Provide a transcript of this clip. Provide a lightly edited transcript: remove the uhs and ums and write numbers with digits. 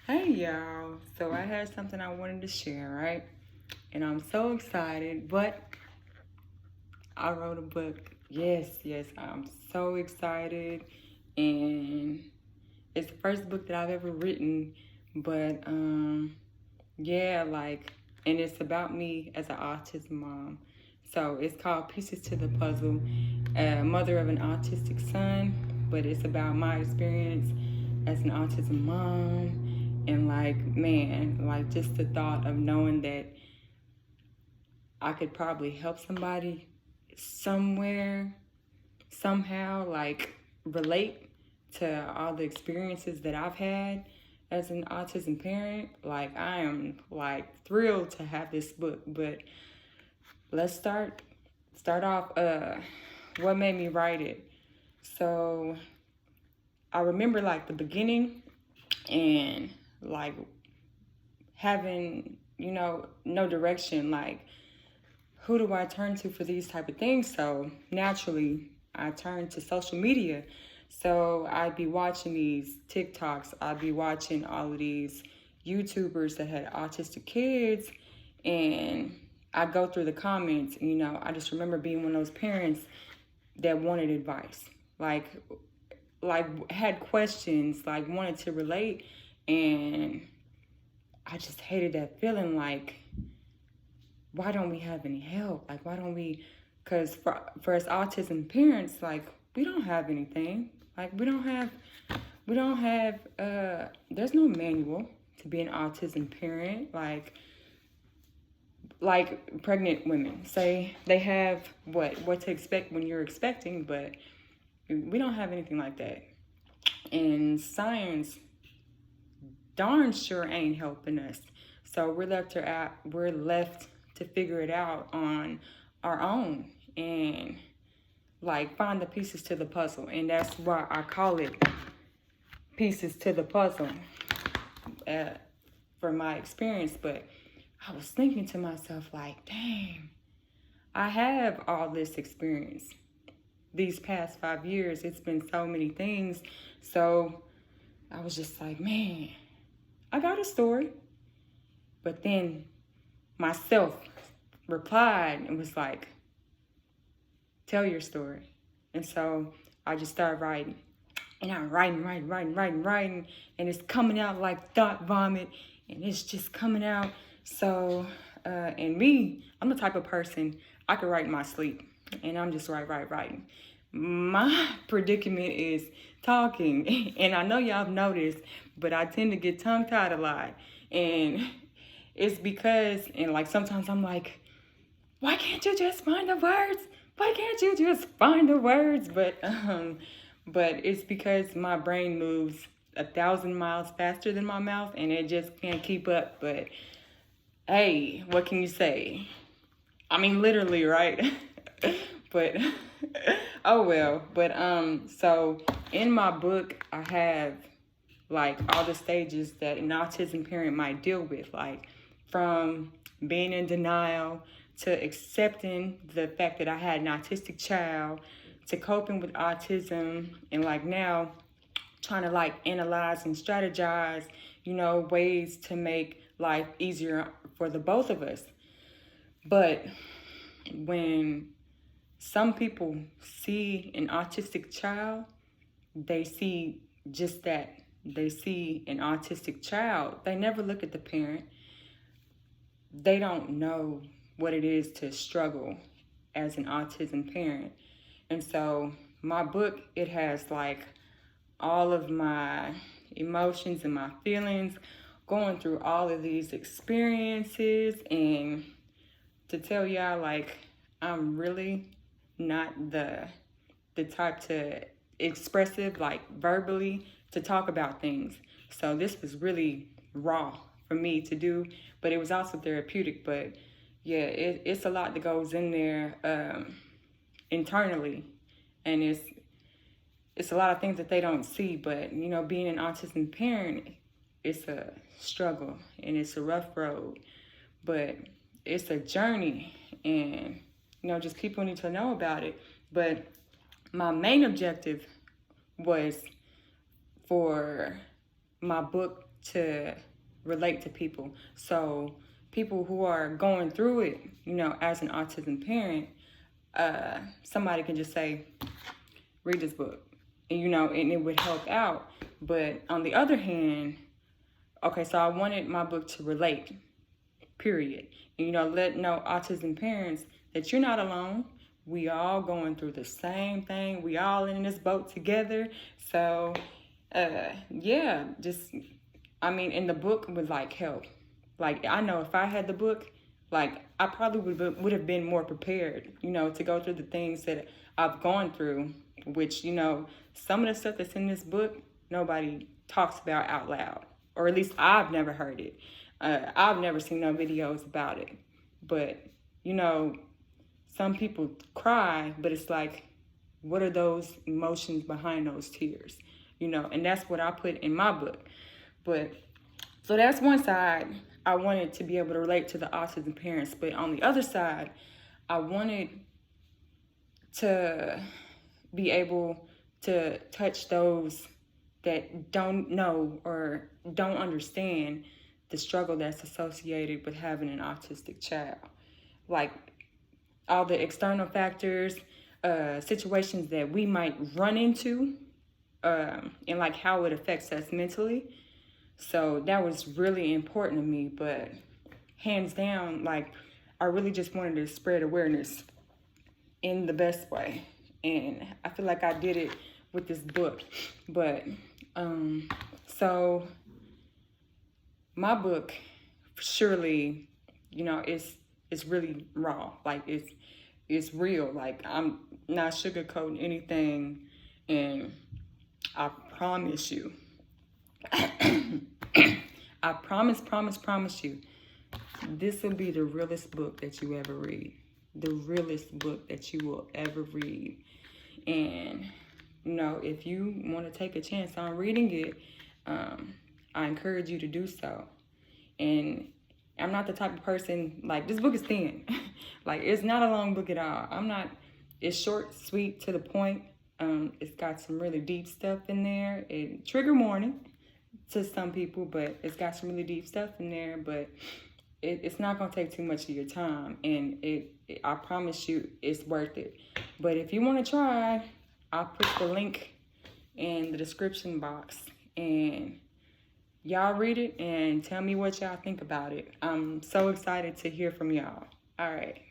Hey y'all, so I had something I wanted to share, right? And I'm so excited, but I wrote a book. Yes, I'm so excited. And it's the first book that I've ever written, but yeah, and it's about me as an autism mom. So it's called Pieces to the Puzzle, mother of an autistic son, but it's about my experience as an autism mom. And man, just the thought of knowing that I could probably help somebody somewhere, somehow, relate to all the experiences that I've had as an autism parent. I am thrilled to have this book. But let's start off what made me write it. So I remember the beginning and like having, no direction, who do I turn to for these type of things? So naturally, I turned to social media. So I'd be watching these TikToks. I'd be watching all of these YouTubers that had autistic kids, and I go through the comments. I just remember being one of those parents that wanted advice, had questions, wanted to relate, and I just hated that feeling. Why don't we have any help? Why don't we? Because for us autism parents, we don't have anything. We don't have. There's no manual to be an autism parent. Like pregnant women say they have what to expect when you're expecting, but we don't have anything like that. And science darn sure ain't helping us. So we're left to figure it out on our own and find the pieces to the puzzle. And that's why I call it Pieces to the Puzzle uh, for my experience. But I was thinking to myself, dang, I have all this experience. These past 5 years, it's been so many things. So I was just like, man, I got a story. But then myself replied and was like, tell your story. And so I just started writing. And I'm writing. And it's coming out like thought vomit. And it's just coming out. So, and me, I'm the type of person, I could write in my sleep. And I'm just writing. My predicament is talking. And I know y'all have noticed, but I tend to get tongue-tied a lot. And it's because, and sometimes I'm like, why can't you just find the words? Why can't you just find the words? But it's because my brain moves 1,000 miles faster than my mouth, and it just can't keep up. But hey, what can you say? I mean, literally, right? But oh well. But so in my book, I have all the stages that an autism parent might deal with, from being in denial to accepting the fact that I had an autistic child, to coping with autism, and now trying to analyze and strategize, ways to make life easier for the both of us. But when some people see an autistic child, they see just that. They see an autistic child. They never look at the parent. They don't know what it is to struggle as an autism parent. And so my book, it has all of my emotions and my feelings going through all of these experiences. And to tell y'all, I'm really not the type to expressive, verbally, to talk about things. So this was really raw for me to do, but it was also therapeutic. But yeah, it's a lot that goes in there internally, and it's a lot of things that they don't see. But being an autism parent, it's a struggle and it's a rough road, but it's a journey, and just people need to know about it. But my main objective was for my book to relate to people. So people who are going through it, you know, as an autism parent, somebody can just say, read this book, and, you know, and it would help out. But on the other hand, okay, so I wanted my book to relate, period. And, you know, let know autism parents that you're not alone. We all going through the same thing. We all in this boat together. So, yeah, just, I mean, and the book would like help. Like, I know if I had the book, like, I probably would have been more prepared, you know, to go through the things that I've gone through, which, you know, some of the stuff that's in this book, nobody talks about out loud, or at least I've never heard it. I've never seen no videos about it. But, you know, some people cry, but it's like, what are those emotions behind those tears? You know, and that's what I put in my book. But, so that's one side. I wanted to be able to relate to the autism parents. But on the other side, I wanted to be able to touch those that don't know or don't understand the struggle that's associated with having an autistic child. Like all the external factors, situations that we might run into, and like how it affects us mentally. So that was really important to me, but hands down, like I really just wanted to spread awareness in the best way. And I feel like I did it with this book. But so my book surely, you know, it's really raw. Like it's real. Like I'm not sugarcoating anything, and I promise you, I promise you, this will be the realest book that you ever read. The realest book that you will ever read. And, you know, if you want to take a chance on reading it, I encourage you to do so. And I'm not the type of person, like, this book is thin. Like, it's not a long book at all. It's short, sweet, to the point. It's got some really deep stuff in there. It trigger warning to some people, but it's got some really deep stuff in there. But it's not going to take too much of your time. And I promise you, it's worth it. But if you want to try, I'll put the link in the description box. And y'all read it and tell me what y'all think about it. I'm so excited to hear from y'all. All right.